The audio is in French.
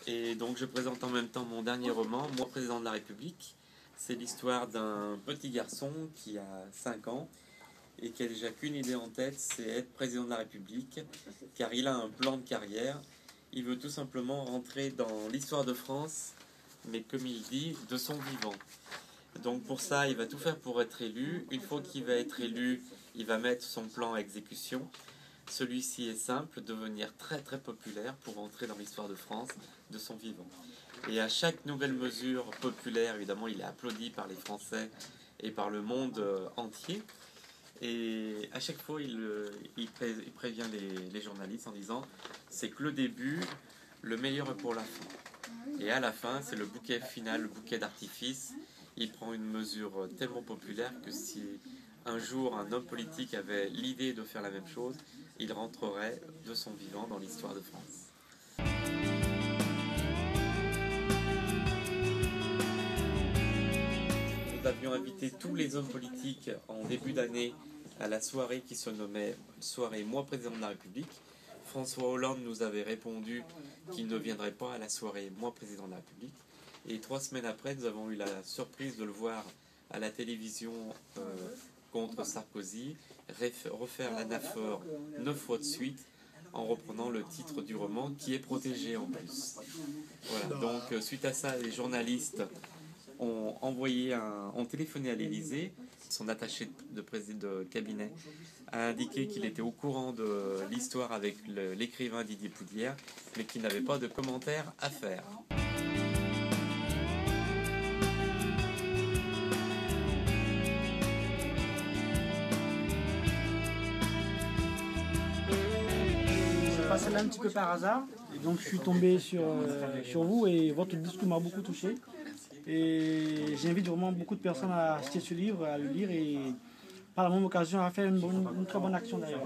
Et donc je présente en même temps mon dernier roman, Moi président de la République. C'est l'histoire d'un petit garçon qui a 5 ans et qui a déjà qu'une idée en tête, c'est être président de la République, car il a un plan de carrière. Il veut tout simplement rentrer dans l'histoire de France, mais comme il dit, de son vivant. Donc pour ça, il va tout faire pour être élu. Une fois qu'il va être élu, il va mettre son plan à exécution. Celui-ci est simple, devenir très très populaire pour entrer dans l'histoire de France de son vivant. Et à chaque nouvelle mesure populaire, évidemment, il est applaudi par les Français et par le monde entier. Et à chaque fois, il prévient les journalistes en disant « c'est que le début, le meilleur est pour la fin ». Et à la fin, c'est le bouquet final, le bouquet d'artifice. Il prend une mesure tellement populaire que si un jour un homme politique avait l'idée de faire la même chose, il rentrerait de son vivant dans l'histoire de France. Nous avions invité tous les hommes politiques en début d'année à la soirée qui se nommait Soirée Moi Président de la République. François Hollande nous avait répondu qu'il ne viendrait pas à la soirée Moi Président de la République. Et 3 semaines après, nous avons eu la surprise de le voir à la télévision contre Sarkozy, refaire l'anaphore 9 fois de suite en reprenant le titre du roman qui est protégé en plus. Voilà, donc suite à ça, les journalistes ont téléphoné à l'Élysée. Son attaché de cabinet a indiqué qu'il était au courant de l'histoire avec l'écrivain Didier Poudière, mais qu'il n'avait pas de commentaires à faire. C'est passé là un petit peu par hasard, et donc je suis tombé sur vous et votre discours m'a beaucoup touché. Et j'invite vraiment beaucoup de personnes à acheter ce livre, à le lire et par la même occasion à faire une très bonne action d'ailleurs.